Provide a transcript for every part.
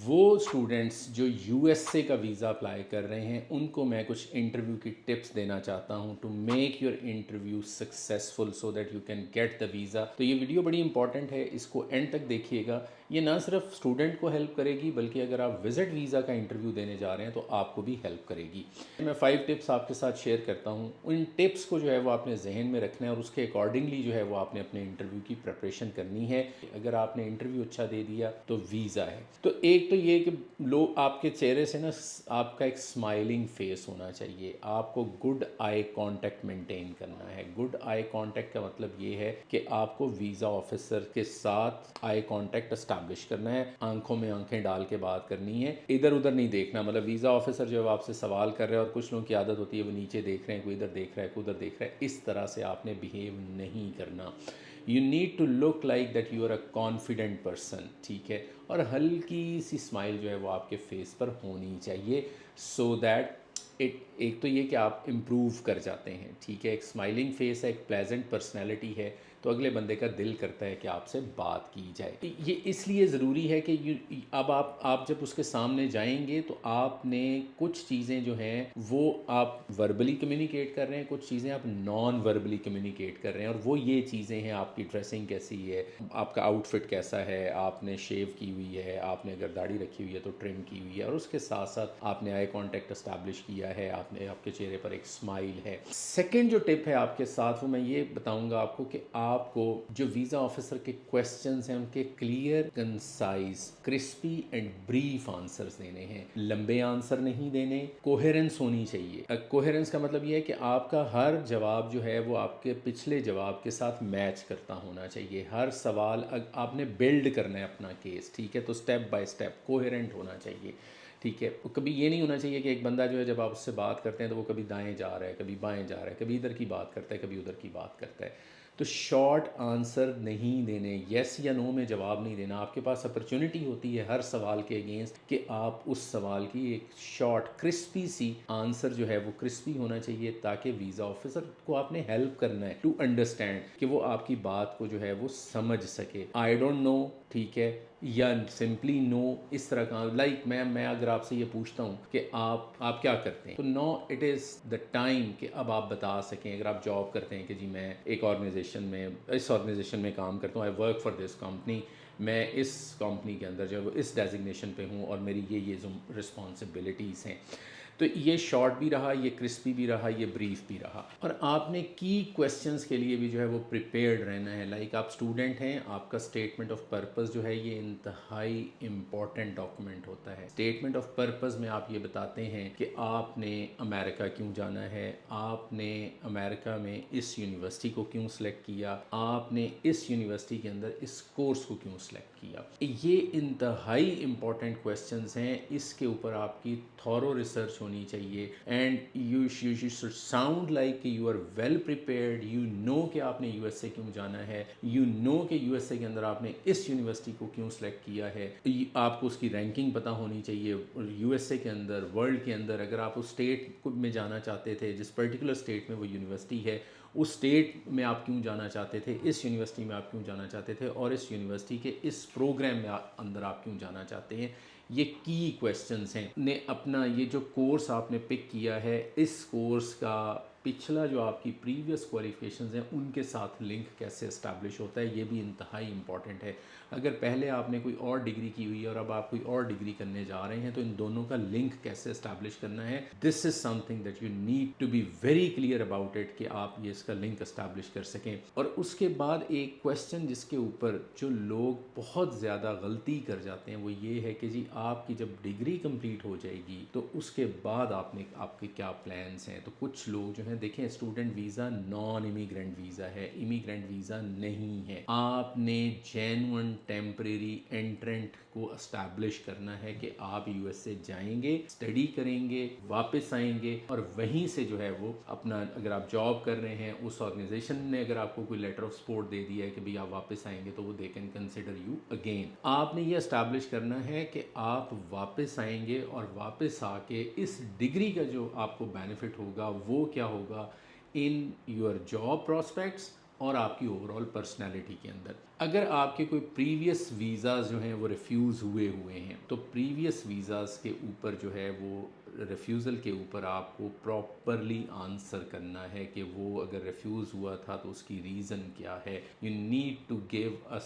वो स्टूडेंट्स जो यूएसए का वीज़ा अप्लाई कर रहे हैं उनको मैं कुछ इंटरव्यू की टिप्स देना चाहता हूं to make your interview successful so that you can get the visa. तो ये वीडियो बड़ी इंपॉर्टेंट है, इसको एंड तक देखिएगा। ये ना सिर्फ स्टूडेंट को हेल्प करेगी बल्कि अगर आप विजिट वीज़ा का इंटरव्यू देने जा रहे हैं तो आपको भी हेल्प करेगी। मैं 5 टिप्स आपके साथ शेयर करता हूँ। उन टिप्स को जो है वो आपने जहन में रखना है और उसके अकॉर्डिंगली जो है वो आपने अपने इंटरव्यू की प्रिपरेशन करनी है। अगर आपने इंटरव्यू अच्छा दे दिया तो वीज़ा है। तो एक तो ये कि लोग आपके चेहरे से ना आपका एक स्माइलिंग फेस होना चाहिए। आपको गुड आई कांटेक्ट मेंटेन करना है। गुड आई कांटेक्ट का मतलब ये है कि आपको वीज़ा ऑफिसर के साथ आई कांटेक्ट एस्टैब्लिश करना है, आंखों में आंखें डाल के बात करनी है, इधर उधर नहीं देखना। मतलब वीज़ा ऑफिसर जो है आपसे सवाल कर रहे हैं और कुछ लोगों की आदत होती है वो नीचे देख रहे हैं, कोई इधर देख रहा है, कोई उधर देख रहा है, इस तरह से आपने बिहेव नहीं करना। You need to look like that you are a confident person, ठीक है। और हल्की सी स्माइल जो है वो आपके फेस पर होनी चाहिए सो दैट एक तो ये कि आप इम्प्रूव कर जाते हैं, ठीक है। एक स्माइलिंग फेस है, एक प्लेजेंट पर्सनैलिटी है, तो अगले बंदे का दिल करता है कि आपसे बात की जाए। ये इसलिए ज़रूरी है कि अब आप जब उसके सामने जाएंगे तो आपने कुछ चीज़ें जो हैं वो आप वर्बली कम्युनिकेट कर रहे हैं, कुछ चीज़ें आप नॉन वर्बली कम्युनिकेट कर रहे हैं। और वो ये चीज़ें हैं, आपकी ड्रेसिंग कैसी है, आपका आउटफिट कैसा है, आपने शेव की हुई है, आपने अगर दाढ़ी रखी हुई है तो ट्रिम की हुई है, और उसके साथ साथ आपने आई कॉन्टैक्ट एस्टैब्लिश किया है, आपने आपके चेहरे पर एक स्माइल है। सेकेंड जो टिप है आपके साथ वो मैं ये बताऊंगा आपको कि आपको जो वीज़ा ऑफिसर के क्वेश्चंस हैं उनके clear, concise, crispy and brief answers देने हैं। लंबे आंसर नहीं देने, कोहेरेंस होनी चाहिए। कोहेरेंस का मतलब ये है कि आपका हर जवाब जो है वो आपके पिछले जवाब के साथ मैच करता होना चाहिए। हर सवाल आपने बिल्ड करना है अपना केस, ठीक है। तो स्टेप बाय स्टेप कोहेरेंट होना चाहिए, ठीक है। कभी ये नहीं होना चाहिए कि एक बंदा जो है जब आप उससे बात करते हैं तो वो कभी दाएं जा रहा है, कभी बाएं जा रहा है, कभी इधर की बात करता है, कभी उधर की बात करता है। तो शॉर्ट आंसर नहीं देने, येस या नो में जवाब नहीं देना। आपके पास अपॉर्चुनिटी होती है हर सवाल के अगेंस्ट कि आप उस सवाल की एक शॉर्ट क्रिस्पी सी आंसर जो है वो क्रिस्पी होना चाहिए, ताकि वीज़ा ऑफिसर को आपने हेल्प करना है टू अंडरस्टैंड कि वो आपकी बात को जो है वो समझ सके। आई डोंट नो, ठीक है, या सिंपली नो, इस तरह का। लाइक मैं अगर आपसे ये पूछता हूँ कि आप क्या करते हैं, तो no it is the time कि अब आप बता सकें। अगर आप जॉब करते हैं कि जी मैं एक ऑर्गेनाइजेशन में, इस ऑर्गेनाइजेशन में काम करता हूँ, I work for this company, मैं इस कंपनी के अंदर जो है वो इस डेजिग्नेशन पे हूँ और मेरी ये जो रिस्पॉन्सिबिलिटीज़ हैं। तो ये शॉर्ट भी रहा, ये क्रिस्पी भी रहा, ये ब्रीफ भी रहा। और आपने की क्वेश्चंस के लिए भी जो है वो प्रिपेयर्ड रहना है। लाइक आप स्टूडेंट हैं, आपका स्टेटमेंट ऑफ पर्पस जो है ये इंतहाई इम्पॉर्टेंट डॉक्यूमेंट होता है। स्टेटमेंट ऑफ पर्पस में आप ये बताते हैं कि आपने अमेरिका क्यों जाना है, आपने अमेरिका में इस यूनिवर्सिटी को क्यों सिलेक्ट किया, आपने इस यूनिवर्सिटी के अंदर इस कोर्स को क्यों सिलेक्ट किया। ये इंतहाई इम्पॉर्टेंट क्वेश्चंस हैं, इसके ऊपर आपकी थॉरो रिसर्च होनी चाहिए। And you should sound like you are well prepared. You know कि आपने यूएसए क्यों जाना है, यू नो कि यूएसए के अंदर आपने इस यूनिवर्सिटी को क्यों सिलेक्ट किया है। आपको उसकी रैंकिंग पता होनी चाहिए यूएसए के अंदर, वर्ल्ड के अंदर। अगर आप उस स्टेट में जाना चाहते थे, जिस पर्टिकुलर स्टेट में वो यूनिवर्सिटी है, उस स्टेट में आप क्यों जाना चाहते थे, इस यूनिवर्सिटी में आप क्यों जाना चाहते थे, और इस यूनिवर्सिटी के इस प्रोग्राम में अंदर आप क्यों जाना चाहते हैं, ये की क्वेश्चंस हैं। ने अपना ये जो कोर्स आपने पिक किया है, इस कोर्स का पिछला जो आपकी प्रीवियस क्वालिफिकेशंस हैं उनके साथ लिंक कैसे इस्टेब्लिश होता है, ये भी इंतहाई इंपॉर्टेंट है। अगर पहले आपने कोई और डिग्री की हुई है और अब आप कोई और डिग्री करने जा रहे हैं तो इन दोनों का लिंक कैसे इस्टेब्लिश करना है, this is something that you need to be very clear about it कि आप ये इसका लिंक इस्टेब्लिश कर सकें। और उसके बाद एक क्वेश्चन जिसके ऊपर जो लोग बहुत ज़्यादा गलती कर जाते हैं वो ये है कि जी आपकी जब डिग्री कंप्लीट हो जाएगी तो उसके बाद आपके क्या प्लान्स हैं। तो कुछ लोग जो हैं, देखें, student visa non immigrant visa है, इमिग्रेंट वीज़ा नहीं है। आपने जेन्युइन टेम्परेरी एंट्रेंट को एस्टैब्लिश करना है कि आप यूएसए जाएंगे, स्टडी करेंगे, वापस आएंगे, और वहीं से जो है वो अपना, अगर आप जॉब कर रहे हैं, उस ऑर्गेनाइजेशन ने अगर आपको कोई लेटर ऑफ सपोर्ट दे दिया है कि भाई आप वापस आएंगे, तो वो they can consider you again. आपने ये एस्टैब्लिश करना है कि आप वापस आएंगे और वापस आके इस डिग्री का जो आपको बेनिफिट होगा वो क्या होगा इन योर जॉब प्रॉस्पेक्ट्स और आपकी ओवरऑल पर्सनैलिटी के अंदर। अगर आपके कोई प्रीवियस वीज़ाज़ जो हैं वो रिफ्यूज़ हुए हैं, तो प्रीवियस वीज़ाज़ के ऊपर जो है वो रिफ्यूज़ल के ऊपर आपको प्रॉपरली आंसर करना है कि वो अगर रिफ्यूज़ हुआ था तो उसकी रीज़न क्या है। You need to give a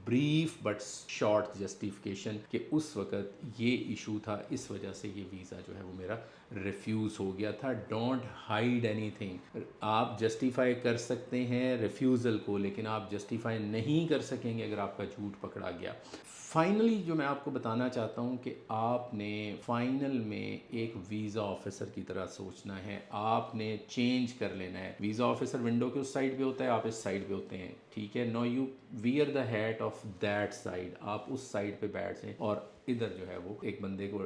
brief but short justification कि उस वक़्त ये इशू था, इस वजह से ये वीज़ा जो है वो मेरा रिफ्यूज़ हो गया था। Don't hide anything. आप जस्टिफाई कर सकते हैं रिफ्यूज़ल को, लेकिन आप जस्टिफाई नहीं कर सकेंगे अगर आपका झूठ पकड़ा गया। फाइनली जो मैं आपको बताना चाहता हूँ कि आपने फाइनल में एक वीज़ा ऑफिसर की तरह सोचना है। आपने चेंज कर लेना है। वीज़ा ऑफिसर विंडो के उस साइड पे होता है, आप इस साइड पे होते हैं, ठीक है। No you wear the hat off that side. आप उस साइड पे बैठ जाएं और इधर जो है वो एक बंदे को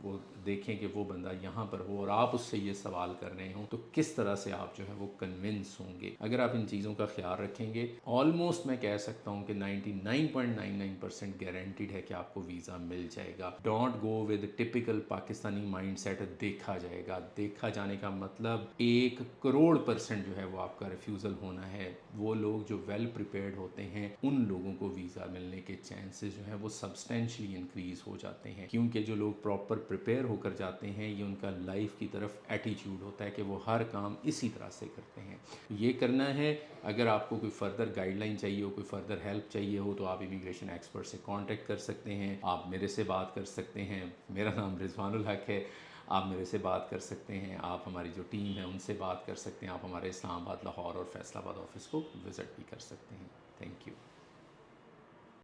वो देखें कि वो बंदा यहाँ पर हो और आप उससे ये सवाल कर रहे हो, तो किस तरह से आप जो है वो कन्विंस होंगे। अगर आप इन चीज़ों का ख्याल रखेंगे, ऑलमोस्ट मैं कह सकता हूँ कि 99.99% गारंटीड है कि आपको वीज़ा मिल जाएगा। Don't go with typical Pakistani mind set, देखा जाएगा। देखा जाने का मतलब 1 करोड़% जो है वो आपका रिफ्यूज़ल होना है। वो लोग जो वेल प्रिपेयर्ड होते हैं, उन लोगों को वीज़ा मिलने के चांसेस जो है वो सब्सटेंशली इंक्रीज़ हो जाते हैं, क्योंकि जो लोग प्रॉपर प्रिपेयर होकर जाते हैं, ये उनका लाइफ की तरफ एटीट्यूड होता है कि वो हर काम इसी तरह से करते हैं। ये करना है। अगर आपको कोई फर्दर गाइडलाइन चाहिए हो, कोई फर्दर हेल्प चाहिए हो, तो आप इमिग्रेशन एक्सपर्ट से कांटेक्ट कर सकते हैं। आप मेरे से बात कर सकते हैं। मेरा नाम रिजवानुल हक है। आप मेरे से बात कर सकते हैं। आप हमारी जो टीम है उनसे बात कर सकते हैं। आप हमारे इस्लामाबाद, लाहौर और फैसलाबाद ऑफिस को विज़िट भी कर सकते हैं। Thank you.